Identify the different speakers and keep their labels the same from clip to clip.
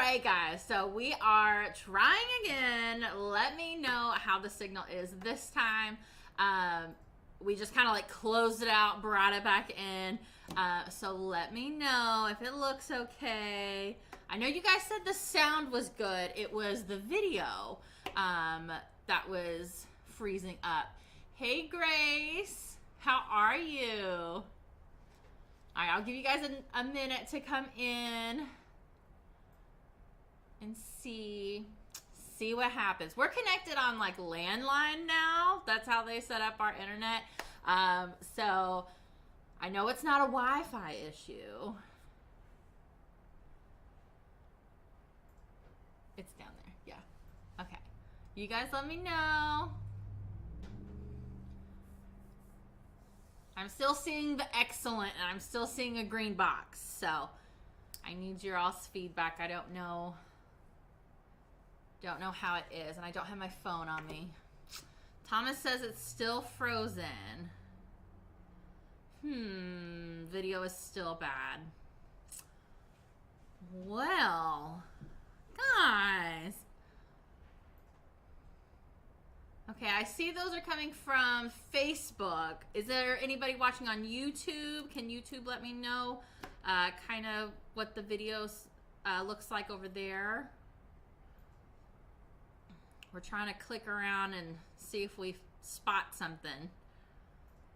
Speaker 1: right, guys, so we are trying again. Let me know how the signal is this time. We just kind of like closed it out, brought it back in. So let me know if it looks okay. I know you guys said the sound was good. It was the video that was freezing up. Hey, Grace, how are you? All right, I'll give you guys a minute to come in and see what happens. We're connected on like landline now. That's how they set up our internet. So I know it's not a Wi-Fi issue. It's down there. Yeah. Okay. You guys let me know. I'm still seeing the excellent and I'm still seeing a green box. So I need your all's feedback. I don't know how it is, and I don't have my phone on me. Thomas says it's still frozen. Video is still bad. Well, guys. Okay, I see those are coming from Facebook. Is there anybody watching on YouTube? Can YouTube let me know kind of what the video looks like over there? We're trying to click around and see if we spot something.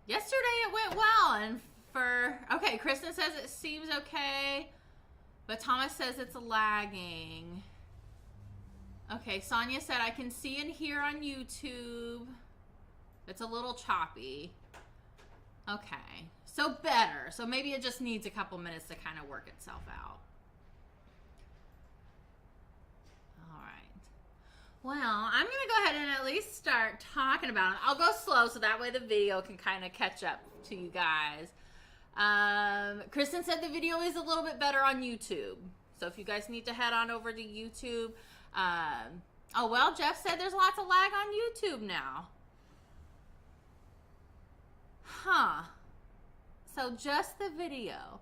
Speaker 1: Yesterday it went well, and okay, Kristen says it seems okay, but Thomas says it's lagging. Okay, Sonia said I can see and hear on YouTube. It's a little choppy. Okay, so better. So maybe it just needs a couple minutes to kind of work itself out. All right. Well, I'm going to go ahead and at least start talking about it. I'll go slow so that way the video can kind of catch up to you guys. Kristen said the video is a little bit better on YouTube. So if you guys need to head on over to YouTube. Oh, well, Jeff said there's lots of lag on YouTube now. Huh. So just the video.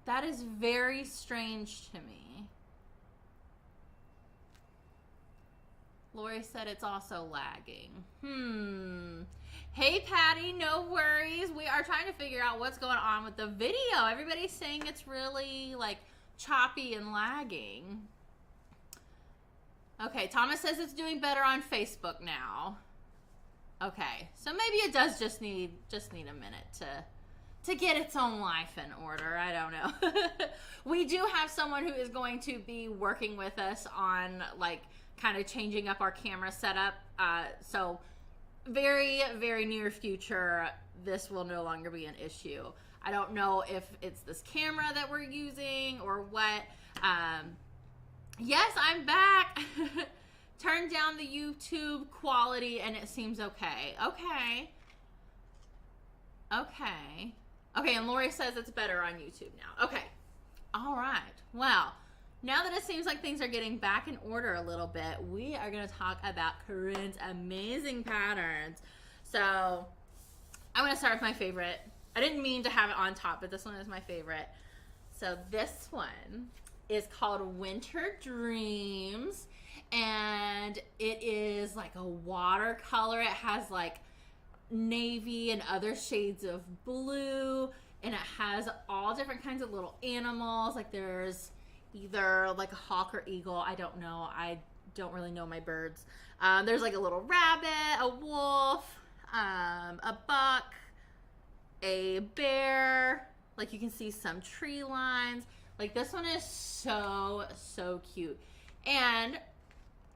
Speaker 1: That is very strange to me. Lori said it's also lagging. Hey, Patty, no worries. We are trying to figure out what's going on with the video. Everybody's saying it's really like choppy and lagging. Okay, Thomas says it's doing better on Facebook now. Okay, so maybe it does just need a minute to get its own life in order. I don't know. We do have someone who is going to be working with us on like kind of changing up our camera setup. So very, very near future, this will no longer be an issue. I don't know if it's this camera that we're using or what. Yes, I'm back. Turn down the YouTube quality and it seems okay. Okay. Okay, and Lori says it's better on YouTube now. Okay. All right. Well, now that it seems like things are getting back in order a little bit, we are going to talk about Corinne's amazing patterns. So I'm going to start with my favorite. I didn't mean to have it on top, but this one is my favorite. So this one is called Winter Dreams, and it is like a watercolor. It has like navy and other shades of blue, and it has all different kinds of little animals. Like there's either like a hawk or eagle. I don't know. I don't really know my birds. There's like a little rabbit, a wolf, a buck, a bear. Like you can see some tree lines. Like this one is so cute. And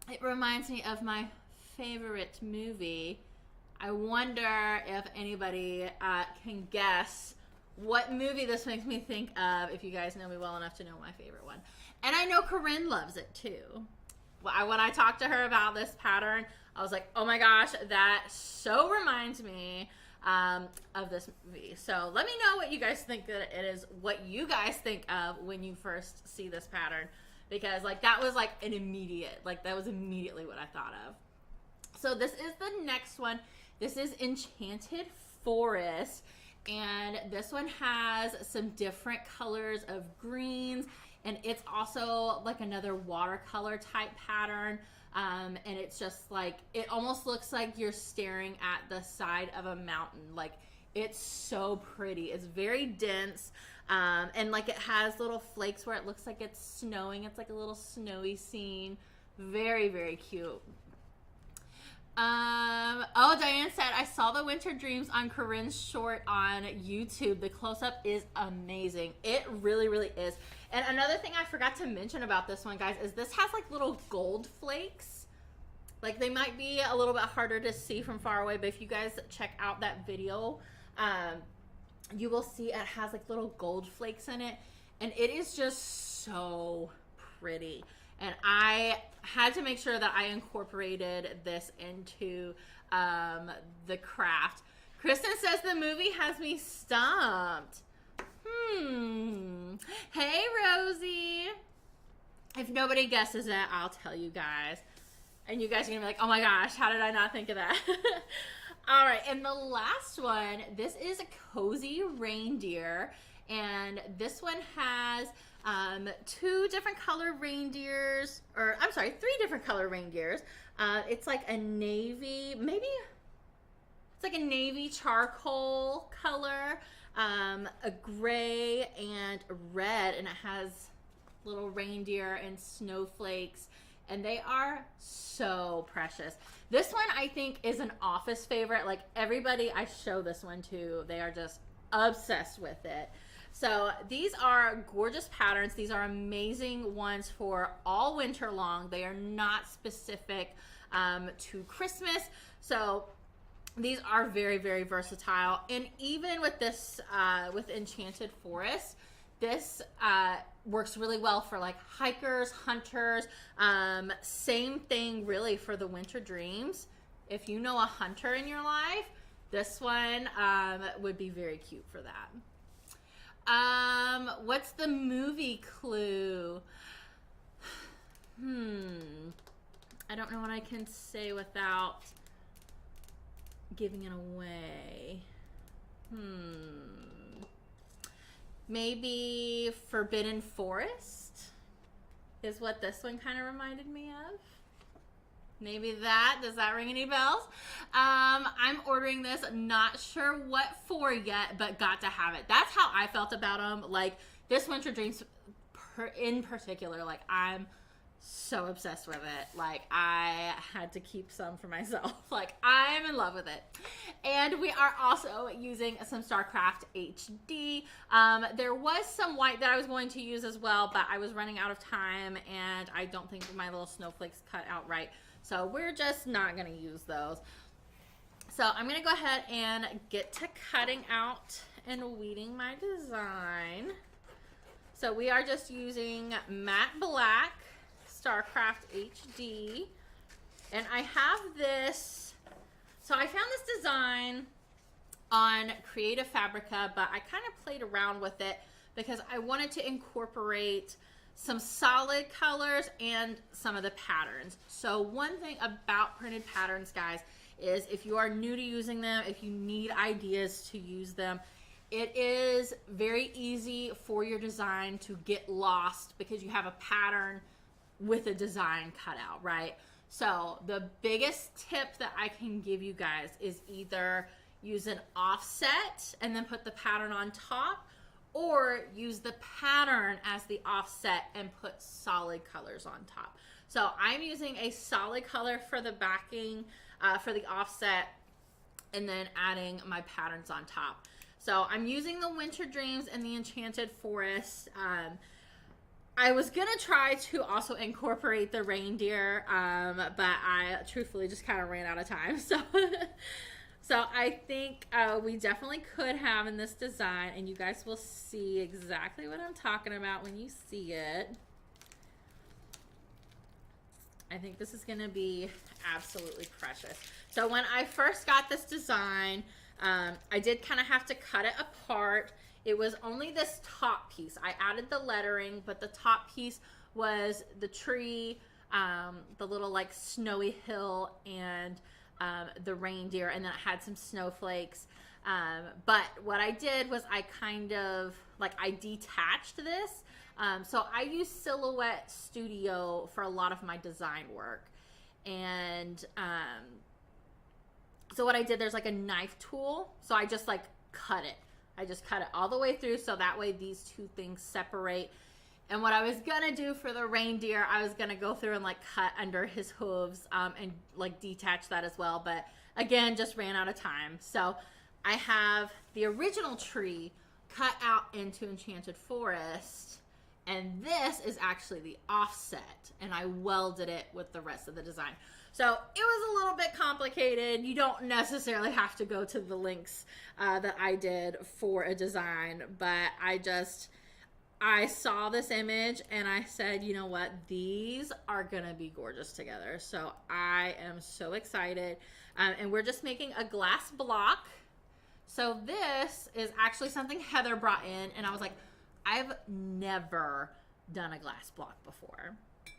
Speaker 1: it reminds me of my favorite movie. I wonder if anybody can guess what movie this makes me think of, if you guys know me well enough to know my favorite one. And I know Corinne loves it too. When I talked to her about this pattern, I was like, oh my gosh, that so reminds me of this movie. So let me know what you guys think that it is, what you guys think of when you first see this pattern, because like that was like an immediate, like that was immediately what I thought of. So this is the next one. This is Enchanted Forest, and this one has some different colors of greens. and it's also like another watercolor type pattern. And it's just like, it almost looks like you're staring at the side of a mountain. Like, it's so pretty. It's very dense. And like, it has little flakes where it looks like it's snowing. It's like a little snowy scene. Very, very cute. Oh, Diane said, I saw the winter dreams on Corinne's short on YouTube. The close-up is amazing. It really, really is. And another thing I forgot to mention about this one, guys, is this has like little gold flakes. Like, they might be a little bit harder to see from far away, but if you guys check out that video, you will see it has like little gold flakes in it, and it is just so pretty. And I had to make sure that I incorporated this into the craft. Kristen says the movie has me stumped. Hey, Rosie. If nobody guesses it, I'll tell you guys. And you guys are going to be like, oh my gosh, how did I not think of that? All right, and the last one, this is a cozy reindeer. And this one has three different color reindeers. It's like a navy, maybe it's like a navy charcoal color, a gray and a red, and it has little reindeer and snowflakes, and they are so precious. This one I think is an office favorite. Like, everybody I show this one to, they are just obsessed with it. So these are gorgeous patterns. These are amazing ones for all winter long. They are not specific to Christmas. So these are very, very versatile. And even with this, with Enchanted Forest, this works really well for like hikers, hunters. Same thing really for the Winter Dreams. If you know a hunter in your life, this one would be very cute for that. What's the movie clue? I don't know what I can say without giving it away. Maybe Forbidden Forest is what this one kind of reminded me of. Maybe that. Does that ring any bells? I'm ordering this. Not sure what for yet, but got to have it. That's how I felt about them. Like, this Winter Dreams in particular, like, I'm so obsessed with it. Like, I had to keep some for myself. Like, I'm in love with it. And we are also using some StarCraft HD. There was some white that I was going to use as well, but I was running out of time, and I don't think my little snowflakes cut out right. So we're just not going to use those. So I'm going to go ahead and get to cutting out and weeding my design. So we are just using matte black StarCraft HD. And I have this, so I found this design on Creative Fabrica, but I kind of played around with it because I wanted to incorporate some solid colors and some of the patterns. So one thing about printed patterns, guys, is if you are new to using them, if you need ideas to use them, it is very easy for your design to get lost because you have a pattern with a design cut out, right? So the biggest tip that I can give you guys is either use an offset and then put the pattern on top, or use the pattern as the offset and put solid colors on top. So I'm using a solid color for the backing, for the offset, and then adding my patterns on top. So I'm using the Winter Dreams and the Enchanted Forest. I was gonna try to also incorporate the reindeer, but I truthfully just kind of ran out of time. So I think we definitely could have in this design, and you guys will see exactly what I'm talking about when you see it. I think this is going to be absolutely precious. So when I first got this design, I did kind of have to cut it apart. It was only this top piece. I added the lettering, but the top piece was the tree, the little like snowy hill, and the reindeer, and then it had some snowflakes. But what I did was I kind of, like, I detached this. So I use Silhouette Studio for a lot of my design work. And so what I did, there's like a knife tool. So I just like cut it. I just cut it all the way through so that way these two things separate. And what I was gonna do for the reindeer, I was gonna go through and like cut under his hooves and like detach that as well. But again, just ran out of time. So I have the original tree cut out into Enchanted Forest. And this is actually the offset, and I welded it with the rest of the design. So it was a little bit complicated. You don't necessarily have to go to the links that I did for a design, but I saw this image and I said, you know what, these are gonna be gorgeous together. So I am so excited. And we're just making a glass block. So this is actually something Heather brought in, and I was like, I've never done a glass block before.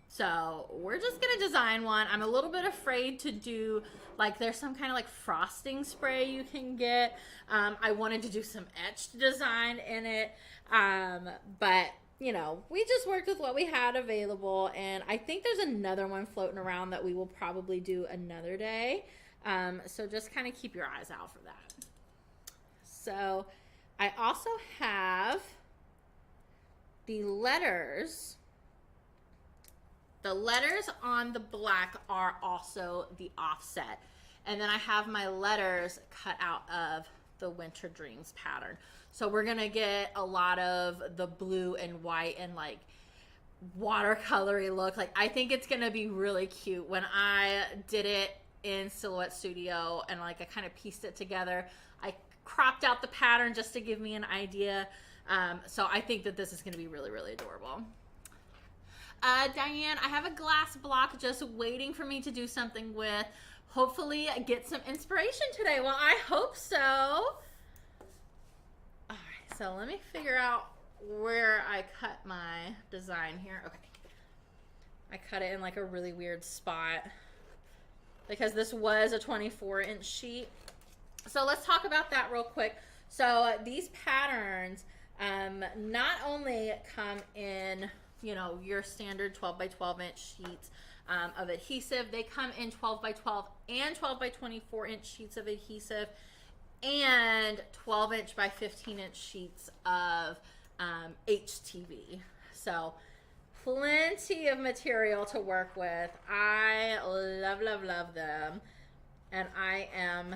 Speaker 1: So we're just gonna design one. I'm a little bit afraid to do, like, there's some kind of like frosting spray you can get. I wanted to do some etched design in it. But you know, we just worked with what we had available, and I think there's another one floating around that we will probably do another day. So just kind of keep your eyes out for that. So I also have the letters. The letters on the black are also the offset. And then I have my letters cut out of the Winter Dreams pattern. So we're gonna get a lot of the blue and white and like watercolory look. Like, I think it's gonna be really cute. When I did it in Silhouette Studio and like I kind of pieced it together, I cropped out the pattern just to give me an idea. So I think that this is going to be really, really adorable. Diane, I have a glass block just waiting for me to do something with. Hopefully get some inspiration today. Well, I hope so. All right, so let me figure out where I cut my design here. Okay. I cut it in like a really weird spot because this was a 24-inch sheet. So let's talk about that real quick. So these patterns not only come in, you know, your standard 12 by 12 inch sheets of adhesive, they come in 12 by 12 and 12 by 24 inch sheets of adhesive and 12 inch by 15 inch sheets of HTV. So plenty of material to work with. I love, love, love them. And I am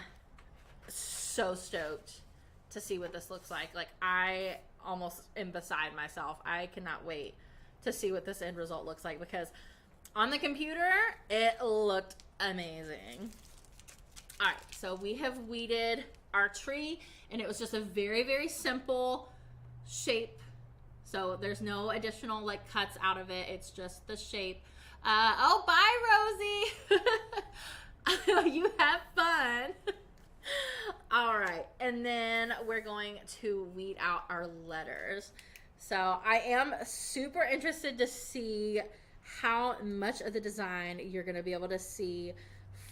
Speaker 1: so stoked to see what this looks like. Like, I almost am beside myself. I cannot wait to see what this end result looks like, because on the computer it looked amazing. All right, so we have weeded our tree, and it was just a very, very simple shape. So there's no additional like cuts out of it. It's just the shape. Oh, bye, Rosie. You have fun. All right, and then we're going to weed out our letters. So I am super interested to see how much of the design you're going to be able to see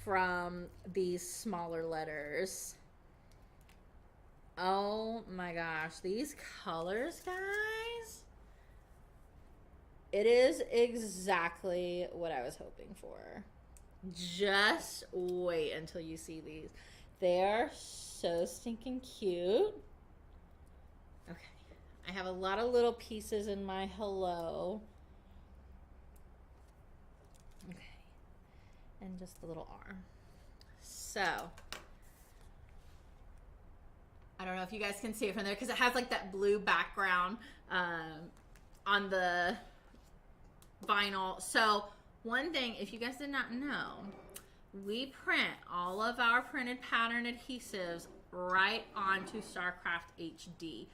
Speaker 1: from these smaller letters. Oh my gosh, these colors, guys. It is exactly what I was hoping for. Just wait until you see these. They are so stinking cute. Okay, I have a lot of little pieces in my hello. Okay, and just the little arm. So, I don't know if you guys can see it from there because it has like that blue background on the vinyl. So, one thing, if you guys did not know, we print all of our printed pattern adhesives right onto StarCraft HD.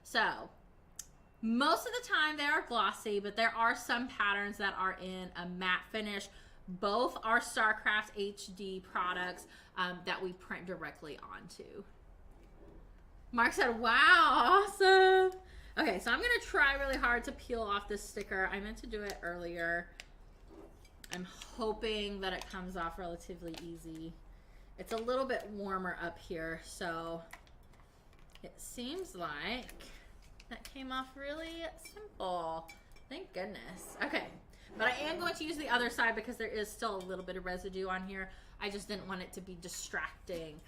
Speaker 1: So most of the time they are glossy, but there are some patterns that are in a matte finish. Both are StarCraft HD products that we print directly onto. Mark said, wow, awesome. Okay, so I'm gonna try really hard to peel off this sticker. I meant to do it earlier. I'm hoping that it comes off relatively easy. It's a little bit warmer up here, so It seems like that came off really simple. Thank goodness. Okay, but I am going to use the other side because there is still a little bit of residue on here. I just didn't want it to be distracting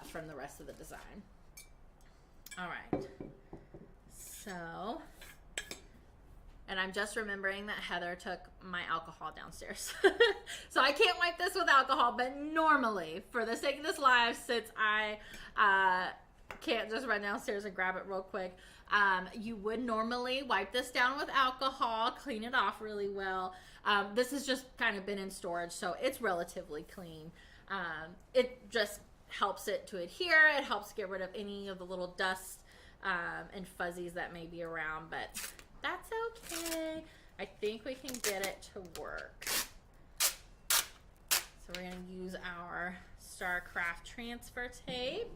Speaker 1: from the rest of the design. All right, so, and I'm just remembering that Heather took my alcohol downstairs. So I can't wipe this with alcohol, but normally, for the sake of this live, since I can't just run downstairs and grab it real quick, you would normally wipe this down with alcohol, clean it off really well. This has just kind of been in storage, so it's relatively clean. It just helps it to adhere. It helps get rid of any of the little dust and fuzzies that may be around, but that's okay. I think we can get it to work. So we're going to use our StarCraft transfer tape.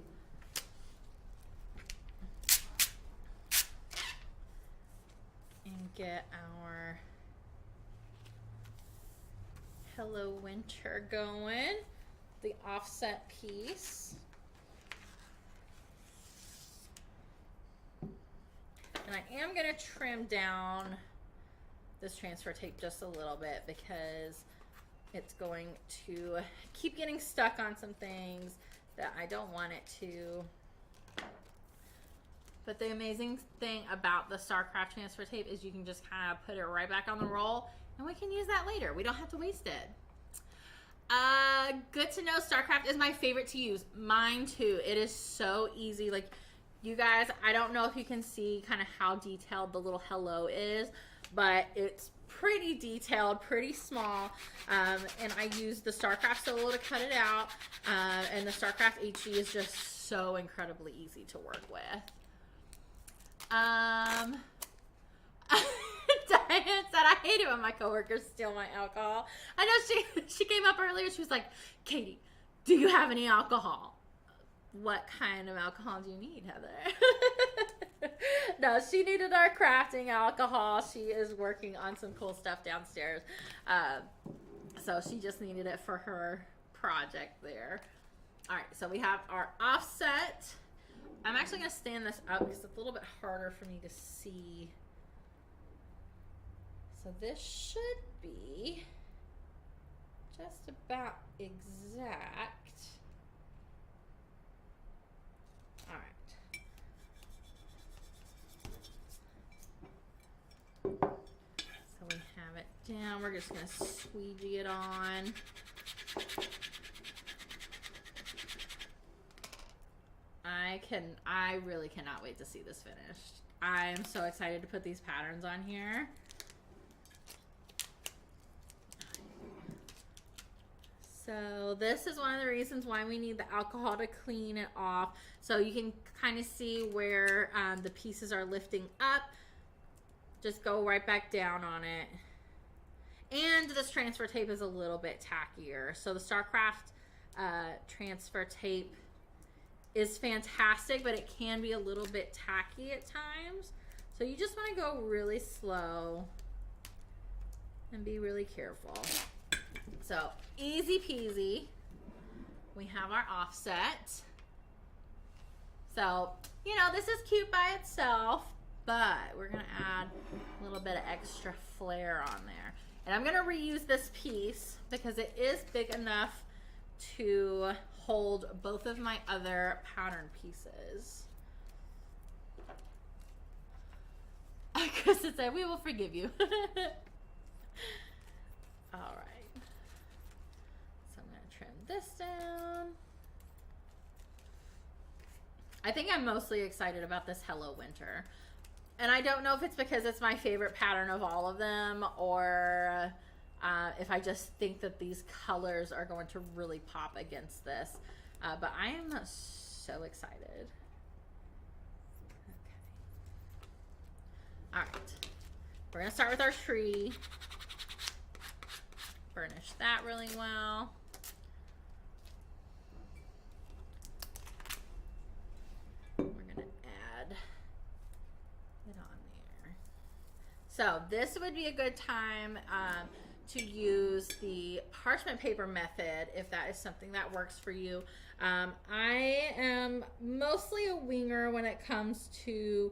Speaker 1: And get our Hello Winter going, the offset piece. And I am going to trim down this transfer tape just a little bit because it's going to keep getting stuck on some things that I don't want it to. But the amazing thing about the StarCraft transfer tape is you can just kind of put it right back on the roll and we can use that later. We don't have to waste it. Good to know StarCraft is my favorite to use. Mine too. It is so easy. Like, you guys, I don't know if you can see kind of how detailed the little hello is, but it's pretty detailed, pretty small. And I used the StarCraft Solo to cut it out. And the StarCraft HG is just so incredibly easy to work with. Diane said, I hate it when my coworkers steal my alcohol. I know she came up earlier. She was like, Katie, do you have any alcohol? What kind of alcohol do you need, Heather? No, she needed our crafting alcohol. She is working on some cool stuff downstairs. So she just needed it for her project there. All right, so we have our offset. I'm actually going to stand this up because it's a little bit harder for me to see. So this should be just about exact. All right. So we have it down. We're just going to squeegee it on. I really cannot wait to see this finished. I am so excited to put these patterns on here. So this is one of the reasons why we need the alcohol to clean it off. So you can kind of see where the pieces are lifting up. Just go right back down on it. And this transfer tape is a little bit tackier. So the StarCraft transfer tape is fantastic, but it can be a little bit tacky at times. So you just want to go really slow and be really careful. So easy peasy. We have our offset. So, you know, this is cute by itself, but we're going to add a little bit of extra flair on there. And I'm going to reuse this piece because it is big enough to hold both of my other pattern pieces. Kristen said, we will forgive you. All right. So I'm going to trim this down. I think I'm mostly excited about this Hello Winter. And I don't know if it's because it's my favorite pattern of all of them, or if I just think that these colors are going to really pop against this. But I am so excited. Okay. All right. We're going to start with our tree. Burnish that really well. We're going to add it on there. So this would be a good time to use the parchment paper method if that is something that works for you. I am mostly a winger when it comes to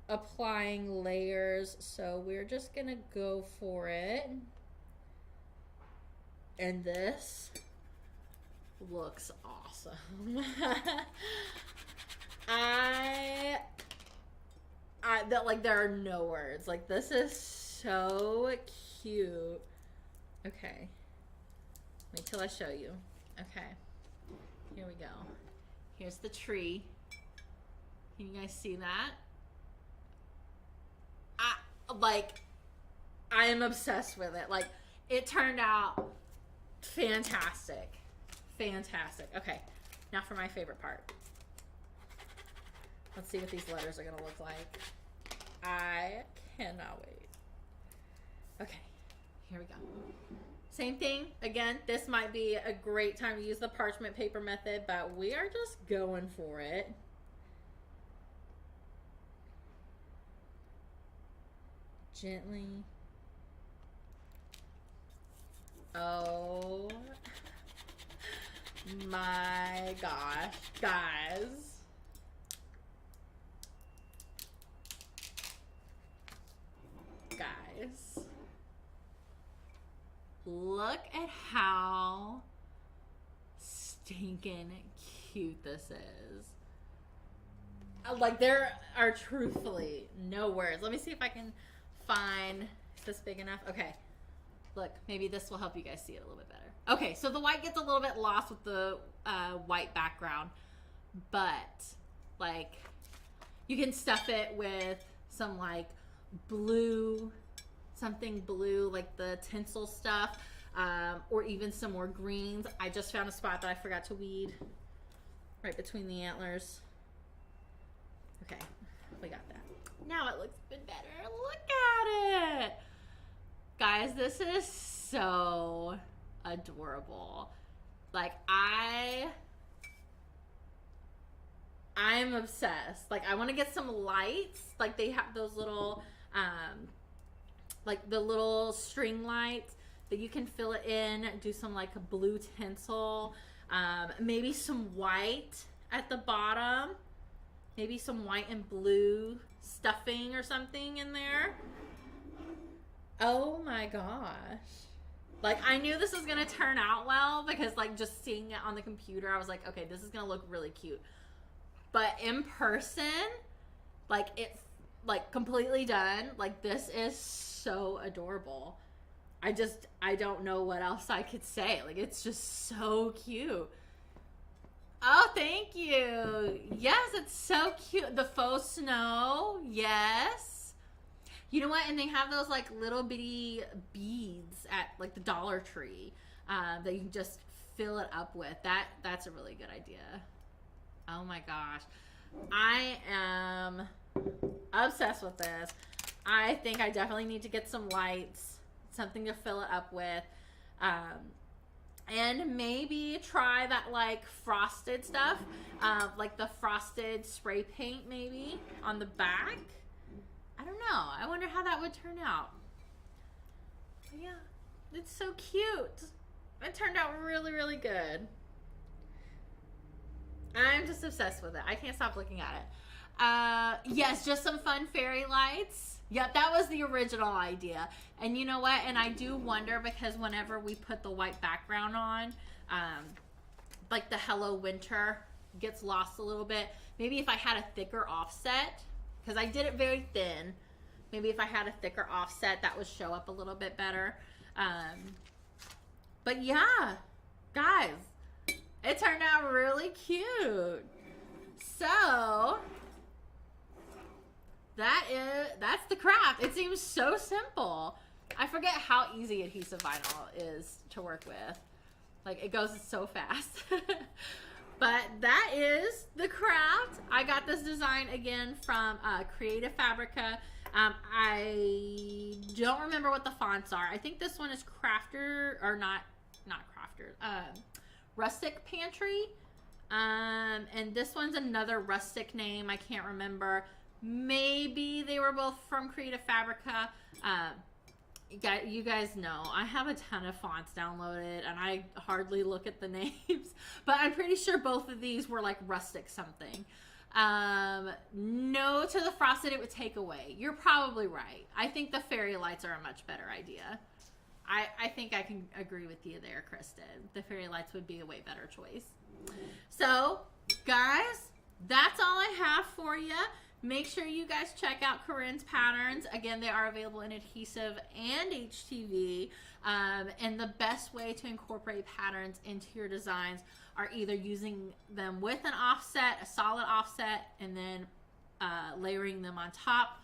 Speaker 1: applying layers, so we're just gonna go for it. And this looks awesome. Like, there are no words. Like, this is so cute. Okay, wait till I show you. Okay, here we go. Here's the tree. Can you guys see that? I am obsessed with it. Like, it turned out fantastic. Fantastic. Okay, now for my favorite part. Let's see what these letters are gonna look like. I cannot wait. Okay, here we go. Same thing. Again, this might be a great time to use the parchment paper method, but we are just going for it. Gently. Oh my gosh, guys. Guys, look at how stinking cute this is. Like, there are truthfully no words. Let me see if I can find, is this big enough? Okay, look, maybe this will help you guys see it a little bit better. Okay, so the white gets a little bit lost with the white background, but like, you can stuff it with some like blue, something blue, like the tinsel stuff, or even some more greens. I just found a spot that I forgot to weed right between the antlers. Okay, we got that. Now it looks a bit better. Look at it. Guys, this is so adorable. Like, I'm obsessed. Like, I want to get some lights. Like, they have those little, like the little string lights that you can fill it in, do some like blue tinsel, maybe some white at the bottom, maybe some white and blue stuffing or something in there. Oh my gosh. Like, I knew this was going to turn out well because, like, just seeing it on the computer, I was like, okay, this is going to look really cute. But in person, like, it's, like, completely done. Like, this is so adorable. I don't know what else I could say. Like, it's just so cute. Oh, thank you. Yes, it's so cute. The faux snow. Yes. You know what? And they have those like little bitty beads at like the Dollar Tree that you can just fill it up with. That's a really good idea. Oh my gosh. I am obsessed with this. I think I definitely need to get some lights, something to fill it up with. And maybe try that like frosted stuff, like the frosted spray paint maybe on the back. I don't know. I wonder how that would turn out. But yeah, it's so cute. It turned out really, really good. I'm just obsessed with it. I can't stop looking at it. Yes, just some fun fairy lights. Yep, that was the original idea. And you know what? And I do wonder, because whenever we put the white background on, like the Hello Winter gets lost a little bit. Maybe if I had a thicker offset, because I did it very thin. Maybe if I had a thicker offset, that would show up a little bit better. But yeah, guys, it turned out really cute. So that's the craft. It seems so simple. I forget how easy adhesive vinyl is to work with. Like, it goes so fast. But that is the craft. I got this design again from Creative Fabrica. I don't remember what the fonts are. I think this one is Crafter, or not Crafter, Rustic Pantry. And this one's another rustic name. I can't remember. Maybe they were both from Creative Fabrica. You guys know I have a ton of fonts downloaded and I hardly look at the names, but I'm pretty sure both of these were like rustic something. No to the frosted, it would take away. You're probably right. I think the fairy lights are a much better idea. I think I can agree with you there, Kristen. The fairy lights would be a way better choice. So, guys, that's all I have for you. Make sure you guys check out Corinne's patterns. Again, they are available in adhesive and HTV. And the best way to incorporate patterns into your designs are either using them with an offset, a solid offset, and then layering them on top,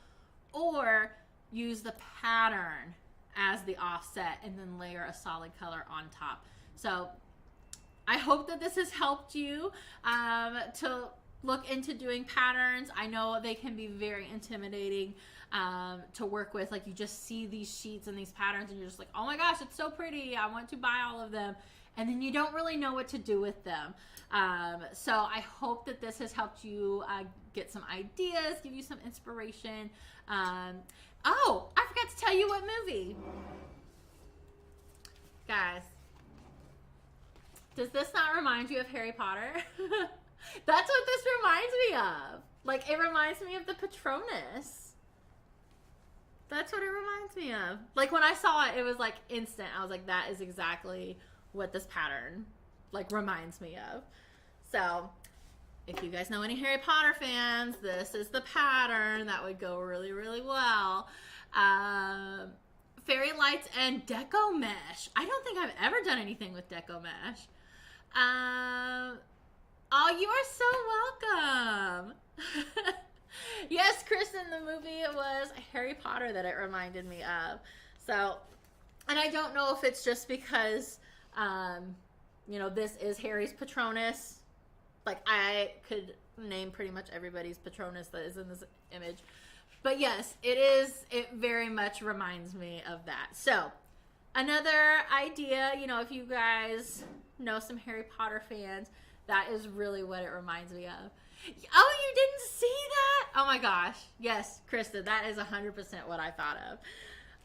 Speaker 1: or use the pattern as the offset and then layer a solid color on top. So I hope that this has helped you to look into doing patterns. I know they can be very intimidating to work with. Like, you just see these sheets and these patterns and you're just like, oh my gosh, it's so pretty, I want to buy all of them. And then you don't really know what to do with them. So I hope that this has helped you get some ideas, give you some inspiration. Oh, I forgot to tell you what movie. Guys, does this not remind you of Harry Potter? That's what this reminds me of. Like, it reminds me of the Patronus. That's what it reminds me of. Like, when I saw it, it was like instant. I was like, that is exactly what this pattern like reminds me of. So if you guys know any Harry Potter fans, this is the pattern that would go really, really well. Fairy lights and deco mesh. I don't think I've ever done anything with deco mesh. Oh, you are so welcome. Yes, Kristen, the movie, it was Harry Potter that it reminded me of. So, and I don't know if it's just because, you know, this is Harry's Patronus. Like, I could name pretty much everybody's Patronus that is in this image. But yes, it very much reminds me of that. So, another idea, you know, if you guys know some Harry Potter fans, that is really what it reminds me of. Oh, you didn't see that? Oh my gosh. Yes, Krista, that is 100% what I thought of.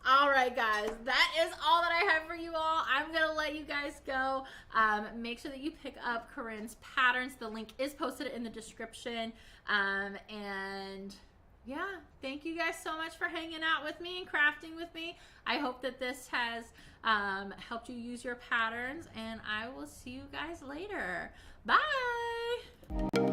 Speaker 1: All right, guys, that is all that I have for you all. I'm going to let you guys go. Make sure that you pick up Corinne's patterns. The link is posted in the description. And yeah, thank you guys so much for hanging out with me and crafting with me. I hope that this has helped you use your patterns, and I will see you guys later. Bye.